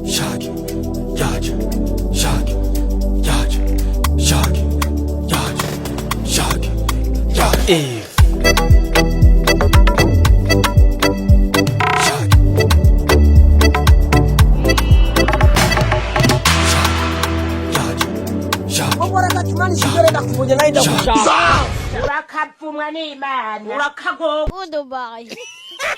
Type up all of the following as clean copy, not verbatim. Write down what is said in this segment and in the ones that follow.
Shaggy, yaja, shaggy, yaja, shaggy, yaja, shaggy, yaja. Eve. Shaggy. Yaja, shaggy. Mbona katumani shigere na kumoja naenda kushaka. Urakapfumwa n'Imana urakago Udubai.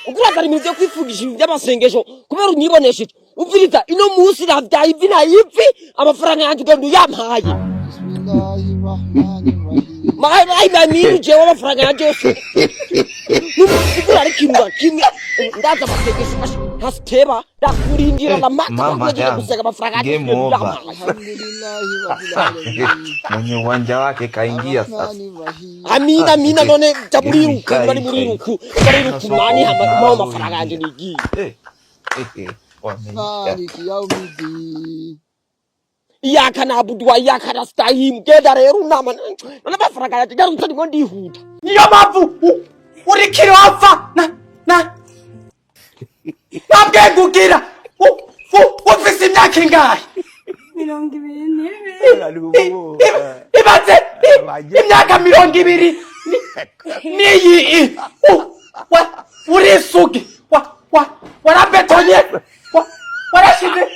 Ukura nimeze kwifugisha by'amasengesho kubera unyibonesheje. Uviriza ino musi ravyaye ivi na ivi amafaranga yanje gendo yampaye. Bismillahirrahmanirrahim. Mayi bamiri je amafaranga yanje yose. Ukura ari kimwe ndaza amasengesho hasiteba ndakurindira na mama kwaje gusega amafaranga yanje Game over. Alhamdulillahi rabbil alamin. Mwenye uwanja wake kaingia sasa. Arrahmanirrahim. Amina none taburiruku bari muriruku mani hama amafaranga yanje nigi. Maliki yawmiddin. Iyaka nabudu wa iyaka nastahim genda rero nama n'amafaranga yanje garutse ngo ndihuta. niyo mpamvu urikira wapfa nabwengugira ufise imyaka ingahe 22. ibaze imyaka 20 niyi urisugi warabetonye warashize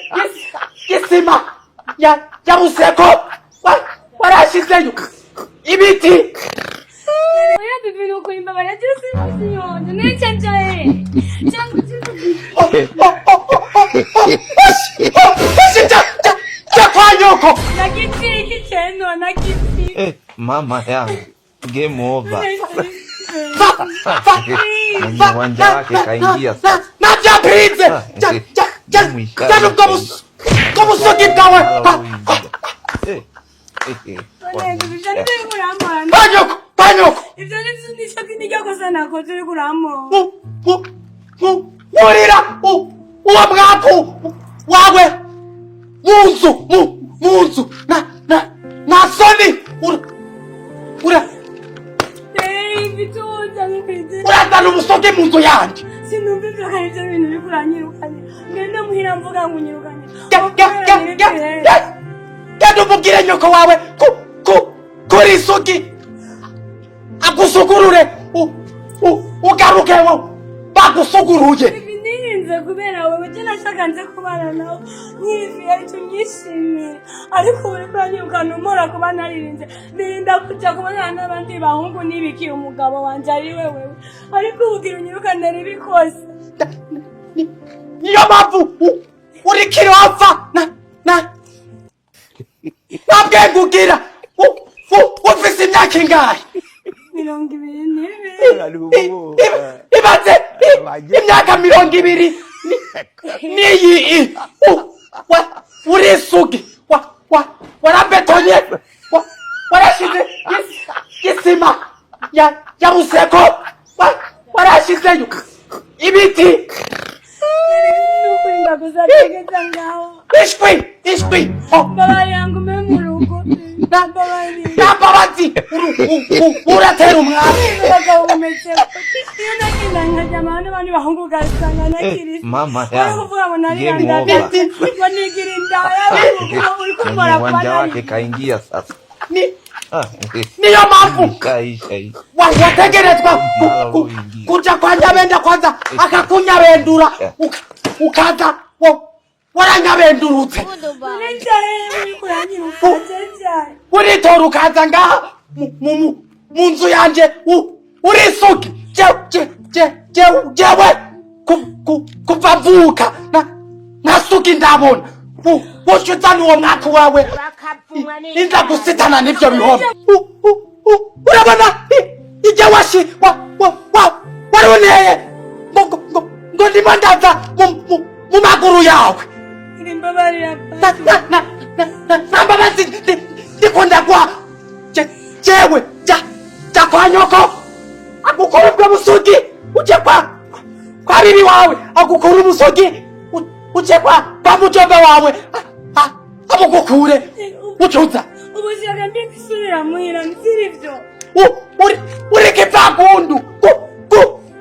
isima ya museko warashizeyo ibiti. Oya bibi nuko imbabara cyose sinyoje necyancaye. Cyangwa Kwa nyoko nakiti cyeno nakiti. Mama yangu. Game over. Mwenye Mwenye uwanja wake kaingia sasa. najaprize kamusogi bwawe Oya bibi cyane kuramo. panyoko Ibyo ni shopping yako sana ko turi kuramo. urira uwo mwapu wawe munzu na soni ura Bituza n'ibindi. urazana ubusogi mu nzu yanjye. Sinumvira kandi ibyo bintu bikuranyirukanye. Ngenda muhira mvuga ngo unyirukanye. Genda umubwire nyoko wawe kuri isugi agusugurure ugaruke bagusuguruye. Ibi nirinze kubera wowe je nashaka nze kubana nawe nk'ivi aricyo nyishimiye ariko uri kuranyirukana umora kuba naririnze ndirinda kujya kubana n'abandi bahungu n'ibiki umugabo wanje ari wewe ariko ubugira unyirukane ribi kose. Niyo mpamvu urikira wapfa nabwengugira ufise imyaka ingahe 22. ibaze imyaka 20 niyi urisugi warabetonye warashize isima ya museko warashizeyo ibiti. Nuko imbaguza tegeza ngaho. Ishwi Baba yangu memurugo. nababazi uratera umwami. Abagabo umetse. Iyo nakenda nkajyama n'abandi bahungu ugasanga nakirisi. Mama Uri yangu. kuvuga ngo nari Game yangabye. over. Ngo nigira indaya. Uri Mwenye kumora kuba uwanja wake nari. kaingia sasa. Niyo mpamvu Kaisha hii. wategerezwa kuja kwa Nyabenda kwanza akakunyabendura ukaza waranyabendurutse Udubai. Uri kuranyirukana cyane. uritora ukaza ngaha mu nzu yanje urisugi jewe kuva mvuka nasugi ndabona woshuzana uwo mwaka wawe inza gusitana n'ivyo bihome. Urabona ije waruneye ngo ndimo ndaza mu maguru yawe. Imbabarira. Nambabazi ndikunda kwa jewe ja kwa nyoko agukora ubwo busugi uje kwa bibi wawe agukora umusugi uje kwa mujomba wawe abugukure ucuza Ubushaka ndikisubira muhira nsirivyo. uri kivagundu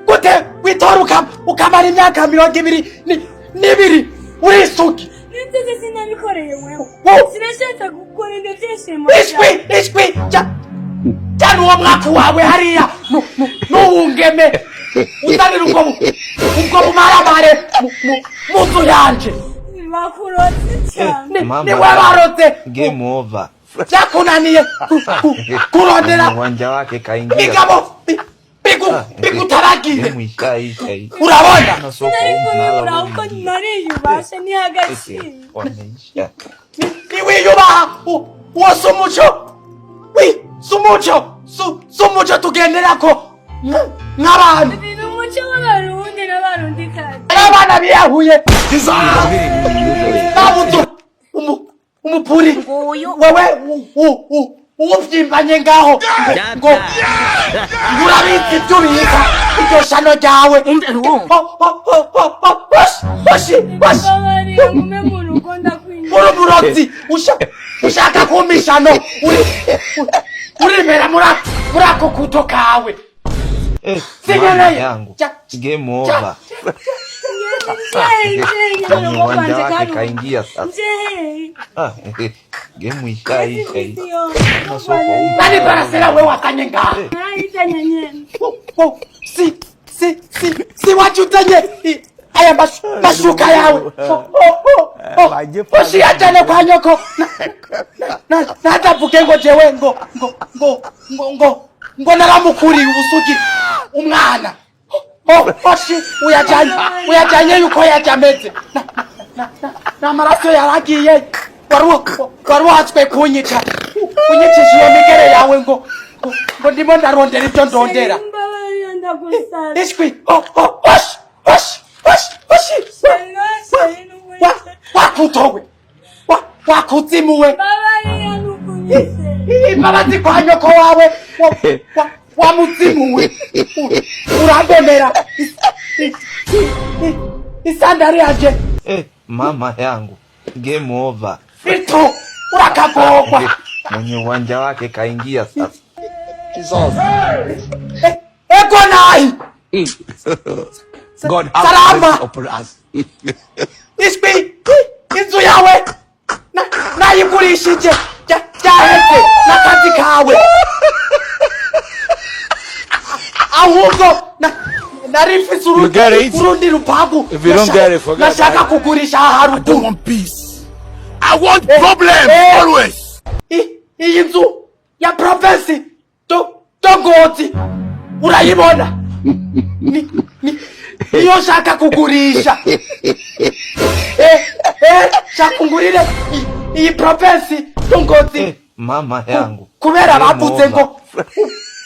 gute witora ukamara imyaka 22 urisugi byose sinabikoreye wewe sinashaka gukora ibyo byishimo ishwi cyane uwo mwaka wawe hariya n'uwungeme uzanira ubwo bumaramare mu nzu yanje bakurotse cyane ni we barotse Game over. byakunaniye kurondera Uwanja wake kaingia. igabo bigutaragiye Game ishaisha. urabona sinari kubibura uko nariyubashe ni hagaciro Wameisha. niwiyubaha uwo sumuco tugenderako nk'abantu ni umuco w'abarundi n'abarundikazi abana biyahuye babuze umupuri wewe uwuvyimbanye ngaho ngo urabizi ibyo ubika iryo shano ryawe babarira mume mu rugo ndakwinjira uri umurozi ushaka kumpa ishano urimera muri ako kuto kawe Mama yangu. Game over. Uwanja wake kaingia sasa. Game ishaisha. nani parasera we watanye ngaha si wachutanye aya mashuka yawe ushiyajane kwa nyoko natavuge ngo jewe ngo naramukuriye ubusugi umwana oshi uyajanye yuko yajameze n'amaraso yaragiye wari watswe kunyica unyicisha iyo migere yawe ngo ndimo ndarondera ibyo ndondera mbabarira ndagusaba ishwi wakutowe wakuzimuwe mbabarira nukunyise imbabazi kwa nyoko wawe wamuzimuwe urambonera isandari yaje Mama yangu. Game over. Vitu urakagogwa Mwenye uwanja wake kaingia sasa. ego nahi God Salama. have mercy upon us. ishwi inzu yawe nayigurishije byaheze n'akazi kawe ahubwo narifise You get it? urundi rupangu If you don't get it, forget nashaka about it. kugurisha I don't haruguru want peace. I want problems always. iyi nzu ya provinsi Ngozi urayibona niyo shaka kugurisha shaka ungurire iyi provinsi Ngozi Mama yangu. kubera bavuze ngo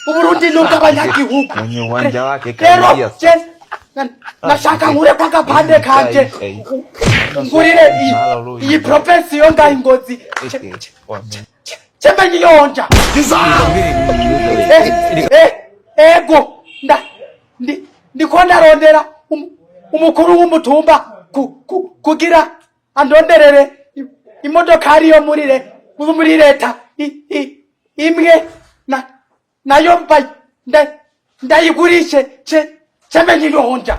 Uburundi nuko abanyagihugu Mwenye uwanja wake rero kaingia sasa. nashaka nkure kwa gapande kanje ngurire iyi provinsi yo ngaho Ngozi cemenye yonja ego ndiko ndarondera umukuru w'umutumba kugira andonderere imodoka ariyo muri leta imwe nayo ndayigurishe cemenye yonja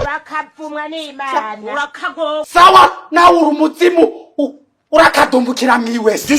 urakapfumwa n'Imana urakago sawa nawe uri umuzimu urakadumbukira mwiwese